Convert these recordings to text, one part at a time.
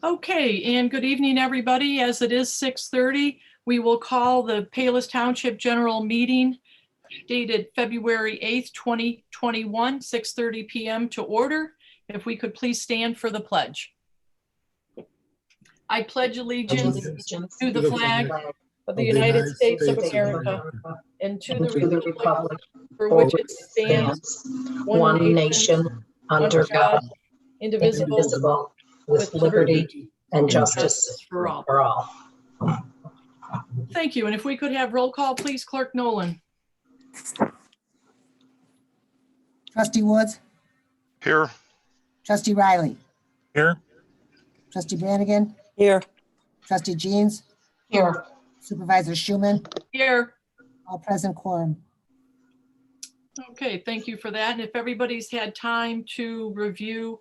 Okay, and good evening, everybody. As it is 6:30, we will call the Palos Township General Meeting dated February 8th, 2021, 6:30 p.m. to order. If we could please stand for the pledge. I pledge allegiance to the flag of the United States of America and to the republic for which it stands, one nation, under God, indivisible, with liberty and justice for all. Thank you. And if we could have roll call, please, Clerk Nolan. Trustee Woods, Here. Trustee Riley, Here. Trustee Brannigan, Here. Trustee Jeans, Here. Supervisor Schuman, Here. all present quorum. Okay, thank you for that. And if everybody's had time to review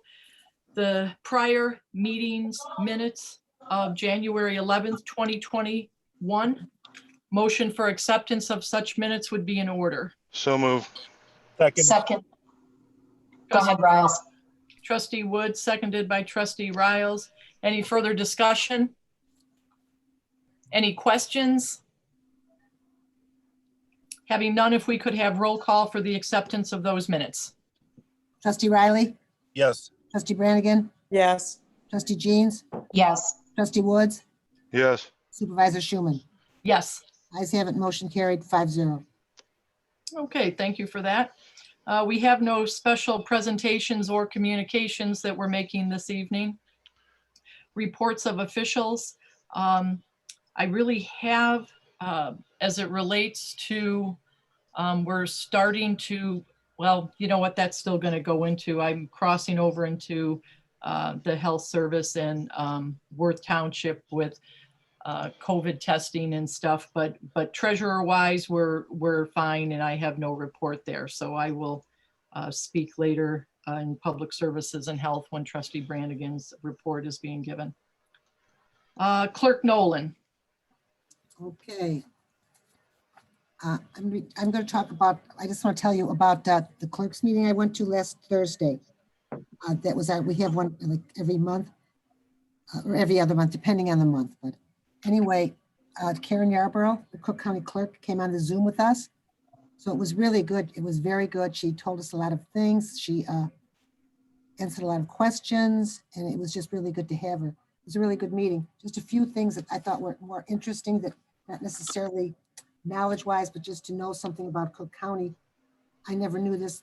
the prior meetings minutes of January 11th, 2021, motion for acceptance of such minutes would be in order. So move. Second. Go ahead, Riles. Trustee Wood, seconded by Trustee Riles. Any further discussion? Any questions? Having none, if we could have roll call for the acceptance of those minutes. Trustee Riley, Yes. Trustee Brannigan, Yes. Trustee Jeans, Yes. Trustee Woods, Yes. Supervisor Schuman. Yes. Ayes have it, motion carried 5-0. Okay, thank you for that. We have no special presentations or communications that we're making this evening. Reports of officials. I really have, as it relates to, we're starting to, well, you know what, that's still going to go into, I'm crossing over into the health service and Worth Township with COVID testing and stuff, but treasurer wise, we're fine, and I have no report there. So I will speak later in public services and health when Trustee Brannigan's report is being given. Clerk Nolan. Okay. I'm going to talk about, I just want to tell you about the clerk's meeting I went to last Thursday. That was, we have one like every month or every other month, depending on the month. But anyway, Karen Yarborough, the Cook County clerk, came on the Zoom with us. So it was really good. It was very good. She told us a lot of things. She answered a lot of questions, and it was just really good to have her. It was a really good meeting. Just a few things that I thought were more interesting, that not necessarily knowledge-wise, but just to know something about Cook County. I never knew this.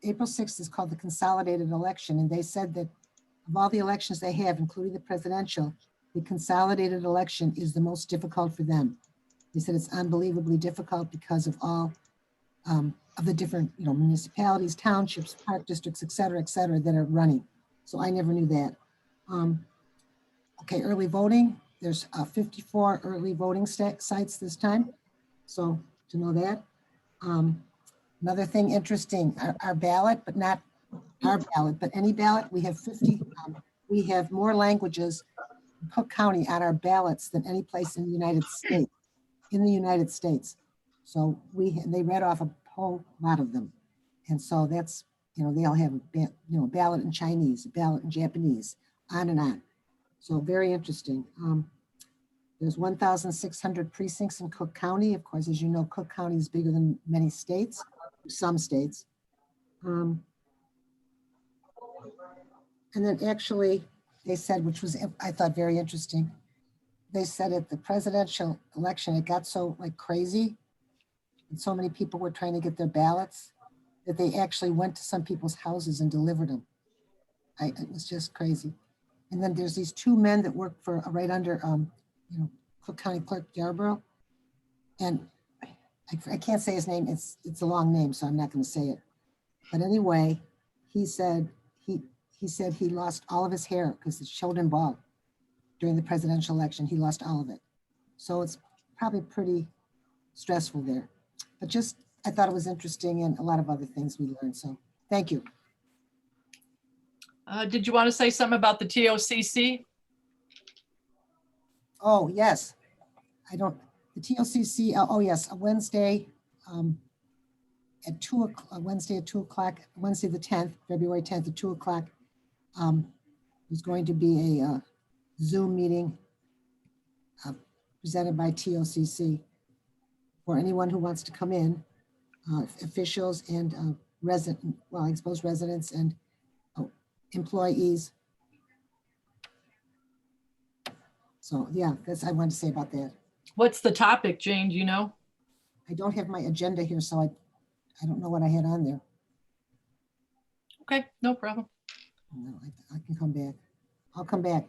April 6th is called the consolidated election, and they said that of all the elections they have, including the presidential, the consolidated election is the most difficult for them. They said it's unbelievably difficult because of all of the different, municipalities, townships, park districts, et cetera, that are running. So I never knew that. Okay, early voting. There's 54 early voting sites this time. So to know that. Another thing interesting, our ballot, but not our ballot, but any ballot, we have 50, we have more languages in Cook County on our ballots than any place in the United States. So they read off a whole lot of them. And so that's, they all have a ballot in Chinese, a ballot in Japanese, on and on. So very interesting. There's 1,600 precincts in Cook County. Of course, as you know, Cook County is bigger than many states, some states. And then actually they said, which was, I thought, very interesting. They said at the presidential election, it got so crazy, and so many people were trying to get their ballots that they actually went to some people's houses and delivered them. It was just crazy. And then there's these two men that work for right under, Cook County Clerk Yarborough. And I can't say his name. It's a long name, so I'm not going to say it. But anyway, he said he lost all of his hair because it showed him bald during the presidential election. He lost all of it. So it's probably pretty stressful there. But just, I thought it was interesting, and a lot of other things we learned. So thank you. Did you want to say something about the TOCC? Oh, yes. The TOCC, oh yes, a Wednesday at 2 o'clock, Wednesday the 10th, February 10th at 2 o'clock. There's going to be a Zoom meeting presented by TOCC for anyone who wants to come in, officials and resident, well, I suppose residents and employees. So yeah, that's I wanted to say about that. What's the topic, Jane? Do you know? I don't have my agenda here, so I don't know what I had on there. Okay, no problem. No, I can come back. I'll come back.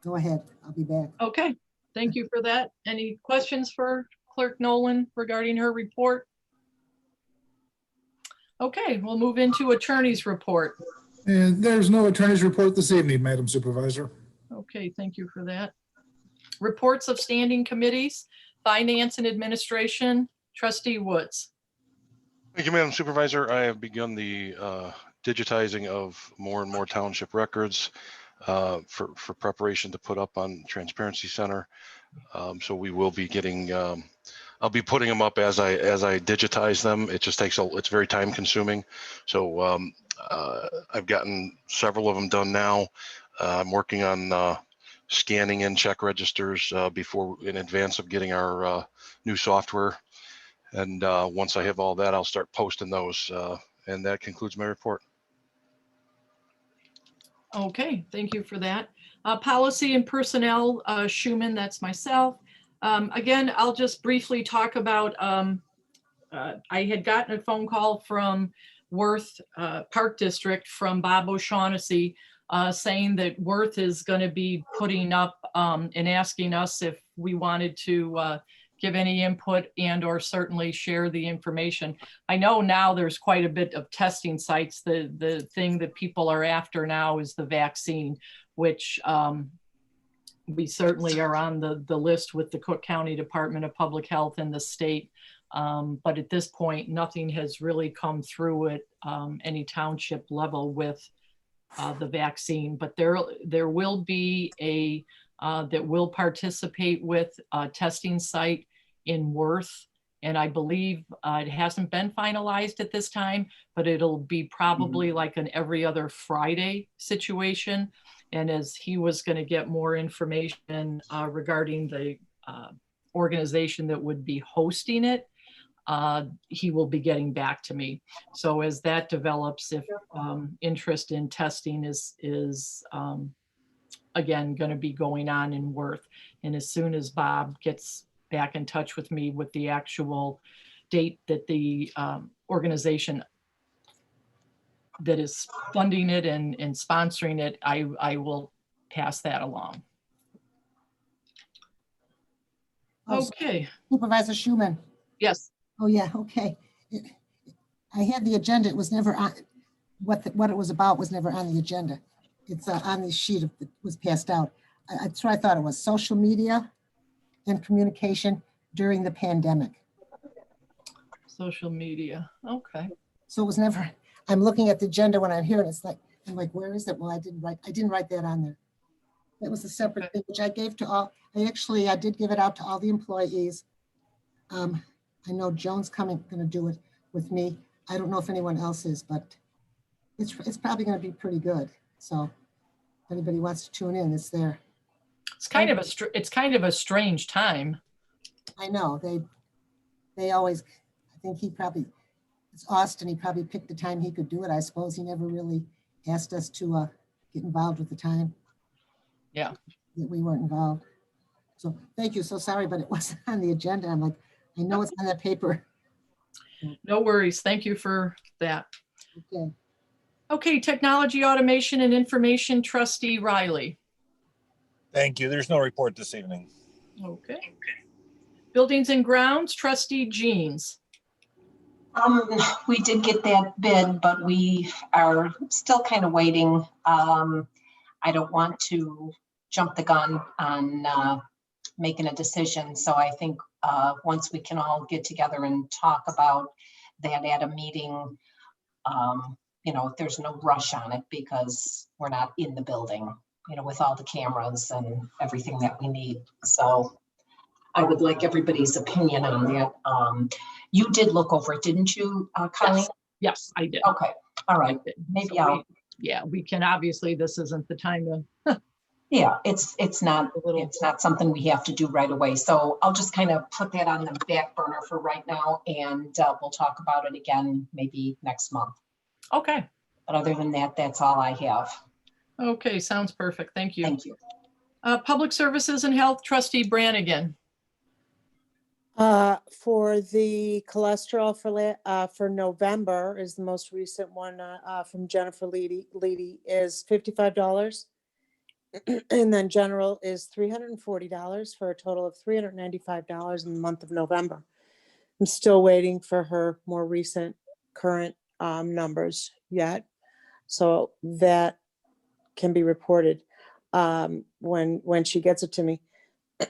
Go ahead. I'll be back. Okay, thank you for that. Any questions for Clerk Nolan regarding her report? Okay, we'll move into attorney's report. And there's no attorney's report this evening, Madam Supervisor. Okay, thank you for that. Reports of standing committees, finance and administration, trustee Woods. Thank you, Madam Supervisor. I have begun the digitizing of more and more township records for preparation to put up on Transparency Center. So we will be getting, I'll be putting them up as I digitize them. It just takes it's very time consuming. So I've gotten several of them done now. I'm working on scanning in check registers in advance of getting our new software. And once I have all that, I'll start posting those. And that concludes my report. Okay, thank you for that. Policy and personnel, Schuman, that's myself. Again, I'll just briefly talk about, I had gotten a phone call from Worth Park District from Bob O'Shaughnessy saying that Worth is going to be putting up and asking us if we wanted to give any input and or certainly share the information. I know now there's quite a bit of testing sites. The thing that people are after now is the vaccine, which we certainly are on the list with the Cook County Department of Public Health and the state. But at this point, nothing has really come through at any township level with the vaccine, but there will be a that will participate with a testing site in Worth. And I believe it hasn't been finalized at this time, but it'll be probably like an every other Friday situation. And as he was going to get more information regarding the organization that would be hosting it, he will be getting back to me. So as that develops, if interest in testing is again going to be going on in Worth, and as soon as Bob gets back in touch with me with the actual date that the organization that is funding it and sponsoring it, I will pass that along. Okay. Supervisor Schuman. Yes. Oh, yeah, okay. I had the agenda. It was never on, what it was about was never on the agenda. It's on the sheet that was passed out. That's what I thought it was, social media and communication during the pandemic. Social media, okay. So it was never, I'm looking at the agenda when I'm here and it's like, I'm like, where is it? Well, I didn't write that on there. That was a separate thing, which I gave to all, I did give it out to all the employees. I know Joan's going to do it with me. I don't know if anyone else is, but it's probably going to be pretty good. So if anybody wants to tune in, it's there. It's kind of a strange time. I know they always, I think it's Austin. He probably picked the time he could do it. I suppose he never really asked us to get involved with the time. Yeah. That we weren't involved. So thank you. So sorry, but it wasn't on the agenda. I'm like, I know it's on that paper. No worries. Thank you for that. Okay. Okay, technology, automation, and information, trustee Riley. Thank you. There's no report this evening. Okay. Buildings and grounds, trustee Jeans. We did get that bid, but we are still kind of waiting. I don't want to jump the gun on making a decision. So I think once we can all get together and talk about that at a meeting, there's no rush on it because we're not in the building, with all the cameras and everything that we need. So I would like everybody's opinion on that. You did look over it, didn't you, Colleen? Yes, I did. Okay, all right. Maybe So we can, obviously, this isn't the time to Yeah, it's not, A little- it's not something we have to do right away. So I'll just kind of put that on the back burner for right now, and we'll talk about it again maybe next month. Okay, But other than that, that's all I have. okay, sounds perfect. Thank you. Thank you. Public Services and Health, Trustee Brannigan. For the cholesterol for November is the most recent one, from Jennifer Leedy is $55. And then general is $340 for a total of $395 in the month of November. I'm still waiting for her more recent current numbers yet. So that can be reported when she gets it to me.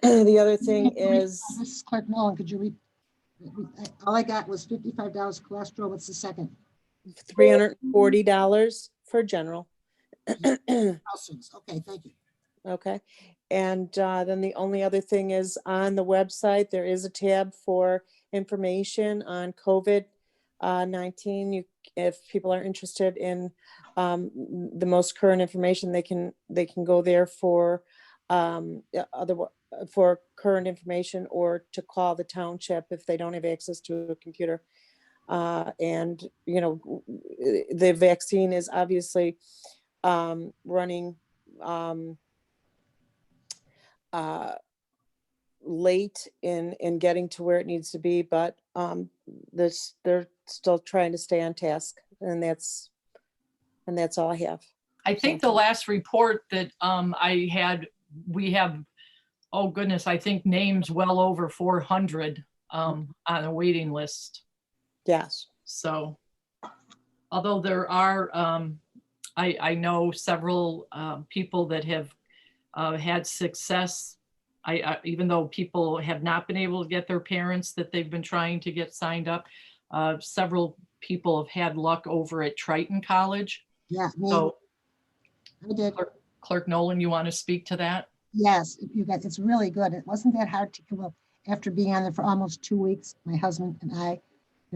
The other thing is, This is Clerk Nolan, could you read? All I got was $55 cholesterol. What's the second? $340 for general. Households. Okay, thank you. Okay. And then the only other thing is on the website, there is a tab for information on COVID-19. If people are interested in the most current information, they can go there for for current information, or to call the township if they don't have access to a computer. And, you know, the vaccine is obviously running late in getting to where it needs to be, but they're still trying to stay on task, and that's all I have. I think the last report that we have, oh goodness, I think names well over 400 on a waiting list. Yes. So, although there are, I know several people that have had success. Even though people have not been able to get their parents that they've been trying to get signed up, several people have had luck over at Triton College. Yeah, me, So, I did. Clerk Nolan, you want to speak to that? Yes, you guys, it's really good. It wasn't that hard to come up after being on there for almost 2 weeks. My husband and I,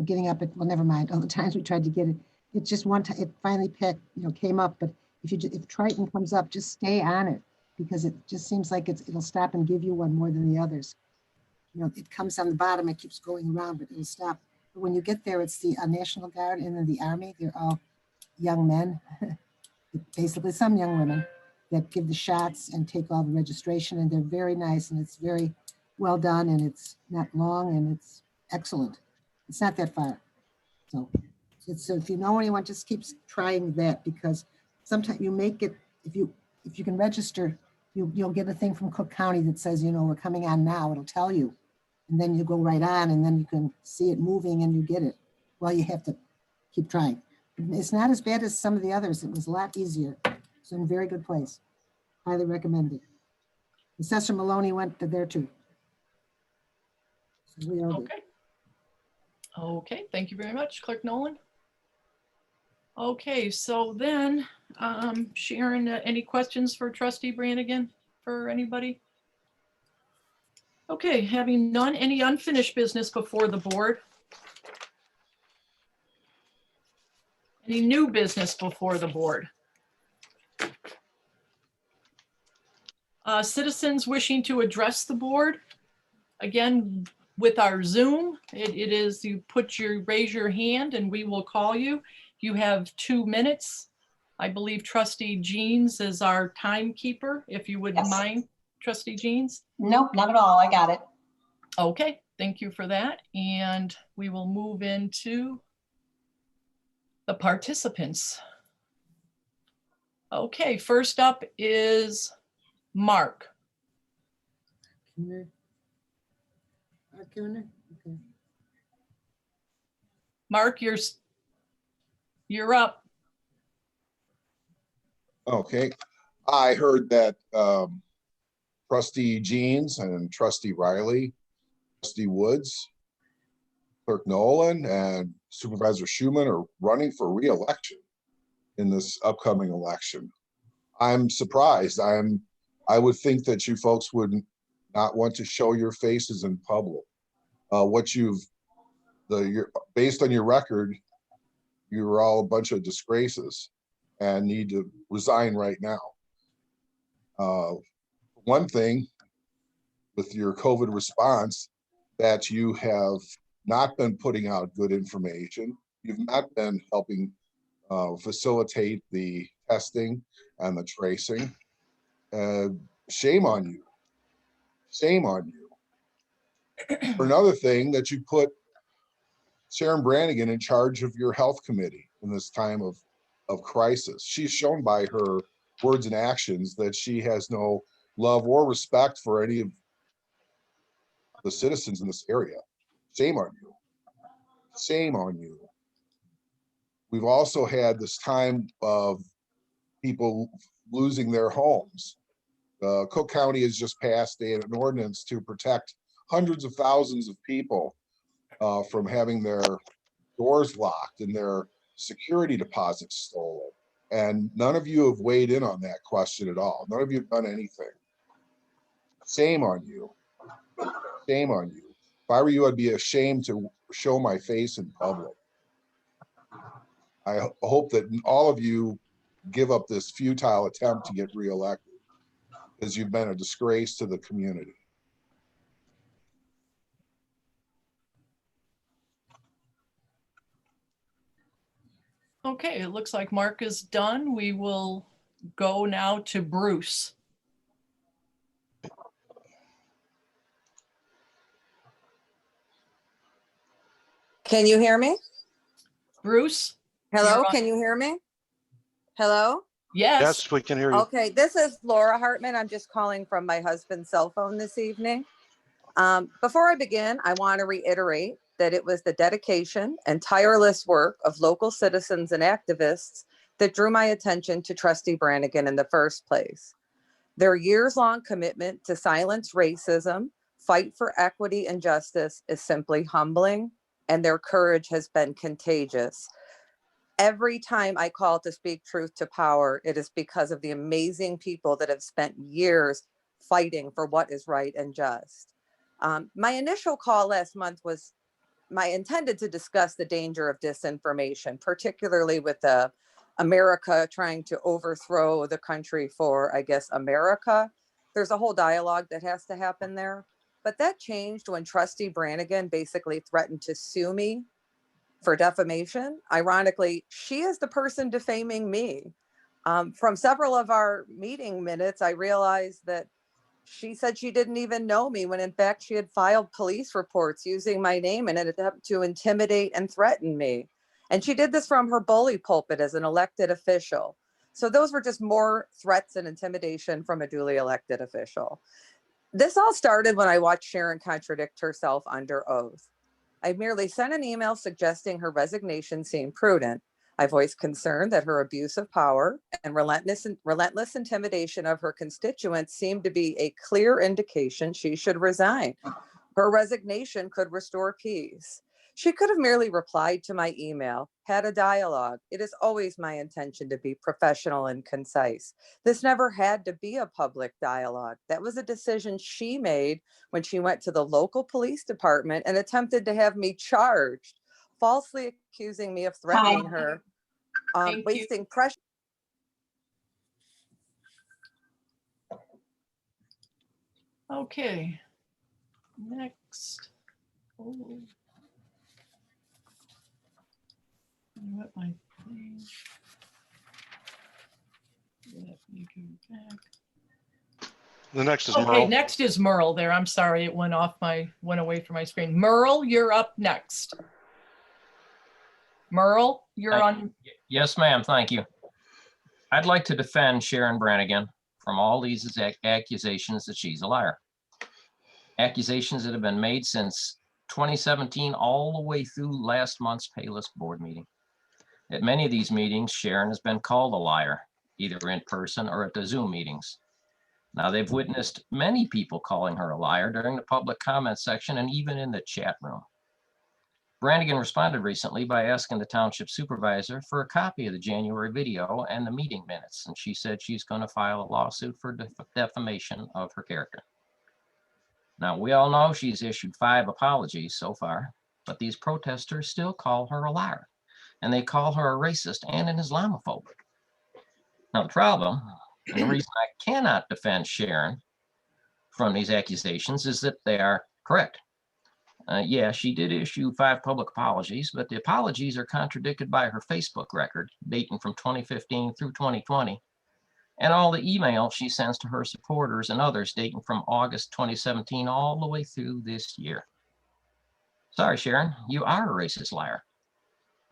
getting up at, well, never mind, all the times we tried to get it. It just one time, it finally came up. But if Triton comes up, just stay on it, because it just seems like it'll stop and give you one more than the others. It comes on the bottom, it keeps going around, but it'll stop. But when you get there, it's the National Guard and then the Army. They're all young men, basically some young women, that give the shots and take all the registration, and they're very nice, and it's very well done, and it's not long, and it's excellent. It's not that far. So if you know anyone, just keep trying that, because sometimes you make it, if you can register, you'll get a thing from Cook County that says, we're coming on now. It'll tell you, and then you go right on, and then you can see it moving and you get it. Well, you have to keep trying. It's not as bad as some of the others. It was a lot easier. It's in a very good place. Highly recommended. Assessor Maloney went to there too. So we all did. Okay. Okay, thank you very much, Clerk Nolan. Okay, so then, Sharon, any questions for Trustee Brannigan for anybody? Okay, having none, any unfinished business before the board? Any new business before the board? Citizens wishing to address the board? Again, with our Zoom, it is you raise your hand and we will call you. You have 2 minutes. I believe Trustee Jeans is our timekeeper, if you wouldn't Yes. mind, Trustee Jeans. Nope, not at all. I got it. Okay, thank you for that. And we will move into the participants. Okay, first up is Mark. Kuhner. Mark Kuhner? Okay. Mark, you're up. Okay, I heard that Trustee Jeans and Trustee Riley, Trustee Woods, Clerk Nolan, and Supervisor Schuman are running for re-election in this upcoming election. I'm surprised. I would think that you folks would not want to show your faces in public. Based on your record, you're all a bunch of disgraces and need to resign right now. One thing with your COVID response, that you have not been putting out good information. You've not been helping facilitate the testing and the tracing. Shame on you. Shame on you. For another thing, that you put Sharon Brannigan in charge of your health committee in this time of crisis. She's shown by her words and actions that she has no love or respect for any of the citizens in this area. Shame on you. Shame on you. We've also had this time of people losing their homes. Cook County has just passed an ordinance to protect hundreds of thousands of people from having their doors locked and their security deposits stolen. And none of you have weighed in on that question at all. None of you have done anything. Shame on you. Shame on you. If I were you, I'd be ashamed to show my face in public. I hope that all of you give up this futile attempt to get reelected, because you've been a disgrace to the community. Okay, it looks like Mark is done. We will go now to Bruce. Can you hear me? Bruce? Hello, You're on. can you hear me? Hello? Yes. Yes, we can hear you. Okay, this is Laura Hartman. I'm just calling from my husband's cell phone this evening. Before I begin, I want to reiterate that it was the dedication and tireless work of local citizens and activists that drew my attention to Trustee Brannigan in the first place. Their years-long commitment to silence racism, fight for equity and justice is simply humbling, and their courage has been contagious. Every time I call to speak truth to power, it is because of the amazing people that have spent years fighting for what is right and just. My initial call last month was intended to discuss the danger of disinformation, particularly with America trying to overthrow the country for, I guess, America. There's a whole dialogue that has to happen there. But that changed when Trustee Brannigan basically threatened to sue me for defamation. Ironically, she is the person defaming me. From several of our meeting minutes, I realized that she said she didn't even know me when in fact she had filed police reports using my name in an attempt to intimidate and threaten me. And she did this from her bully pulpit as an elected official. So those were just more threats and intimidation from a duly elected official. This all started when I watched Sharon contradict herself under oath. I merely sent an email suggesting her resignation seemed prudent. I voiced concern that her abuse of power and relentless intimidation of her constituents seemed to be a clear indication she should resign. Her resignation could restore peace. She could have merely replied to my email, had a dialogue. It is always my intention to be professional and concise. This never had to be a public dialogue. That was a decision she made when she went to the local police department and attempted to have me charged, falsely accusing me of threatening her, wasting precious. Okay. Next. Oh. What my thing. Let me go back. The next is Okay, Merle. next is Merle there. I'm sorry, it went away from my screen. Merle, you're up next. Merle, you're on. Yes, ma'am. Thank you. I'd like to defend Sharon Brannigan from all these accusations that she's a liar. Accusations that have been made since 2017 all the way through last month's Palos board meeting. At many of these meetings, Sharon has been called a liar, either in person or at the Zoom meetings. Now, they've witnessed many people calling her a liar during the public comment section and even in the chat room. Brannigan responded recently by asking the township supervisor for a copy of the January video and the meeting minutes, and she said she's going to file a lawsuit for defamation of her character. Now, we all know she's issued 5 apologies so far, but these protesters still call her a liar, and they call her a racist and an Islamophobe. Now, the problem And the reason I cannot defend Sharon from these accusations is that they are correct. Yeah, she did issue 5 public apologies, but the apologies are contradicted by her Facebook record dating from 2015 through 2020, and all the emails she sends to her supporters and others dating from August 2017 all the way through this year. Sorry, Sharon, you are a racist liar.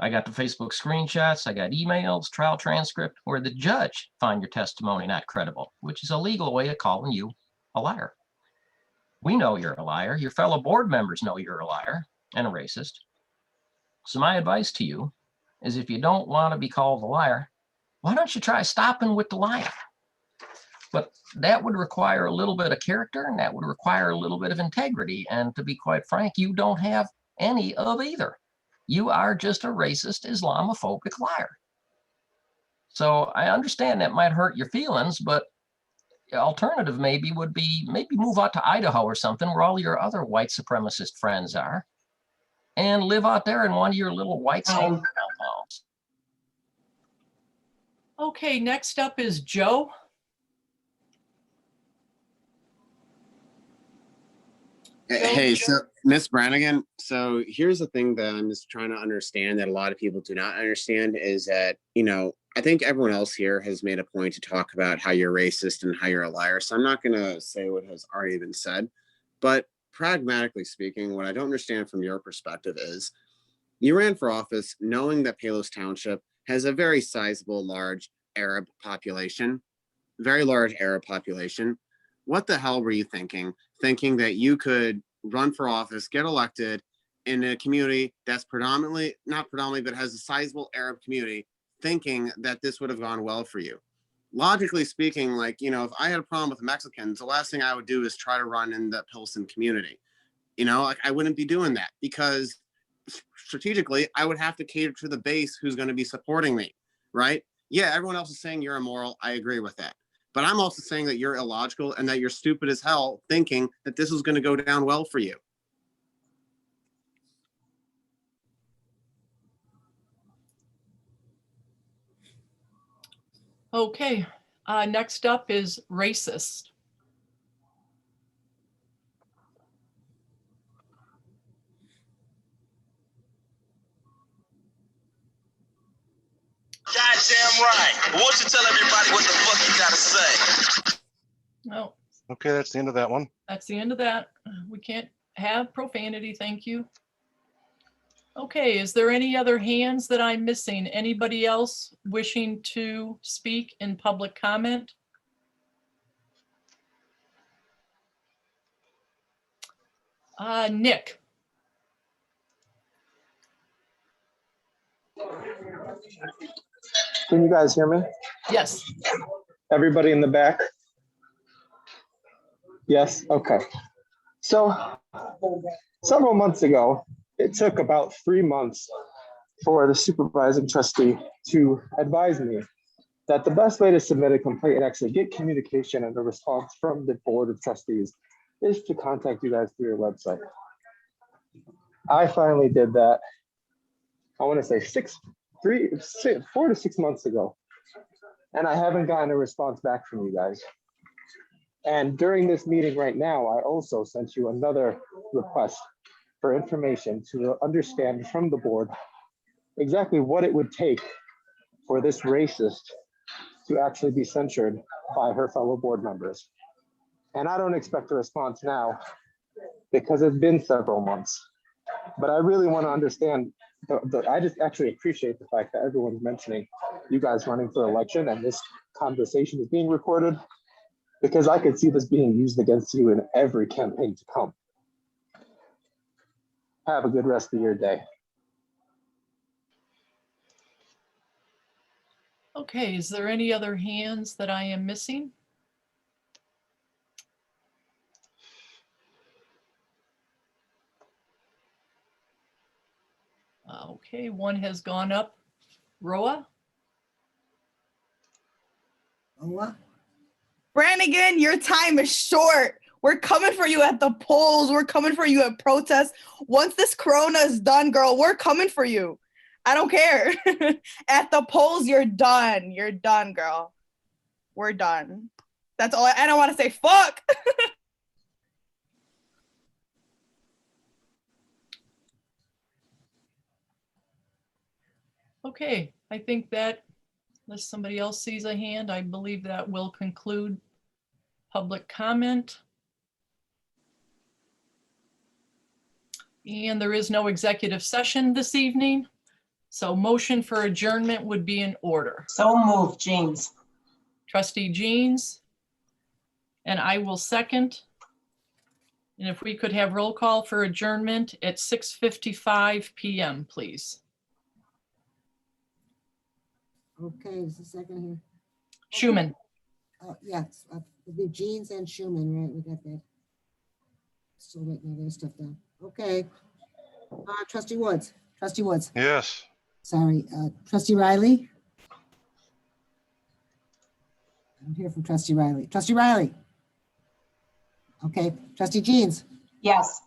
I got the Facebook screenshots, I got emails, trial transcript, where the judge found your testimony not credible, which is a legal way of calling you a liar. We know you're a liar. Your fellow board members know you're a liar and a racist. So my advice to you is, if you don't want to be called a liar, why don't you try stopping with the lying? But that would require a little bit of character, and that would require a little bit of integrity. And to be quite frank, you don't have any of either. You are just a racist, Islamophobic liar. So I understand that might hurt your feelings, but the alternative maybe would be move out to Idaho or something, where all your other white supremacist friends are, and live out there in one of your little white solar compounds. Okay, next up is Joe. Hey, so Miss Brannigan, so here's the thing that I'm just trying to understand that a lot of people do not understand is that, I think everyone else here has made a point to talk about how you're racist and how you're a liar. So I'm not going to say what has already been said, but pragmatically speaking, what I don't understand from your perspective is you ran for office knowing that Palos Township has a very sizable, large Arab population, very large Arab population. What the hell were you thinking that you could run for office, get elected in a community that's not predominantly, but has a sizable Arab community, thinking that this would have gone well for you? Logically speaking, if I had a problem with Mexicans, the last thing I would do is try to run in the Pilsen community. I wouldn't be doing that, because strategically, I would have to cater to the base who's going to be supporting me, right? Yeah, everyone else is saying you're immoral. I agree with that. But I'm also saying that you're illogical and that you're stupid as hell thinking that this is going to go down well for you. Okay, next up is racist. Goddamn right. Why don't you tell everybody what the fuck you gotta say? Oh, Okay, that's the end of that one. that's the end of that. We can't have profanity, thank you. Okay, is there any other hands that I'm missing? Anybody else wishing to speak in public comment? Nick. Can you guys hear me? Yes. Everybody in the back? Yes, okay. So several months ago, it took about 3 months for the supervising trustee to advise me that the best way to submit a complaint and actually get communication and a response from the board of trustees is to contact you guys through your website. I finally did that, I want to say 4 to 6 months ago, and I haven't gotten a response back from you guys. And during this meeting right now, I also sent you another request for information to understand from the board exactly what it would take for this racist to actually be censured by her fellow board members. And I don't expect a response now because it's been several months. But I really want to understand, I just actually appreciate the fact that everyone's mentioning you guys running for election and this conversation is being recorded, because I could see this being used against you in every campaign to come. Have a good rest of your day. Okay, is there any other hands that I am missing? Okay, one has gone up. Roa? Roa? Brannigan, your time is short. We're coming for you at the polls. We're coming for you at protests. Once this corona is done, girl, we're coming for you. I don't care. At the polls, you're done. You're done, girl. We're done. That's all. I don't want to say fuck. Okay, I think that, unless somebody else sees a hand, I believe that will conclude public comment. And there is no executive session this evening. So motion for adjournment would be in order. So moved, Jeans. Trustee Jeans. And I will second. And if we could have roll call for adjournment at 6:55 PM, please. Okay, just a second here. Schuman. Yes, it'll be Jeans and Schuman, right? We got that. Still writing all their stuff down. Okay. Trustee Woods. Trustee Woods. Yes. Sorry. Trustee Riley. I don't hear from Trustee Riley. Trustee Riley. Okay. Trustee Jeans. Yes.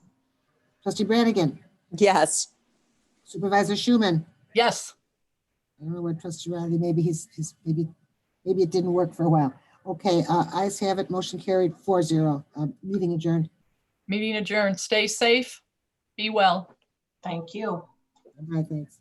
Trustee Brannigan. Yes. Supervisor Schuman. Yes. I don't know where Trustee Riley, maybe he's maybe it didn't work for a while. Okay, ayes have it, motion carried 4-0. Meeting adjourned. Meeting adjourned. Stay safe. Be well. Thank you. Bye, thanks.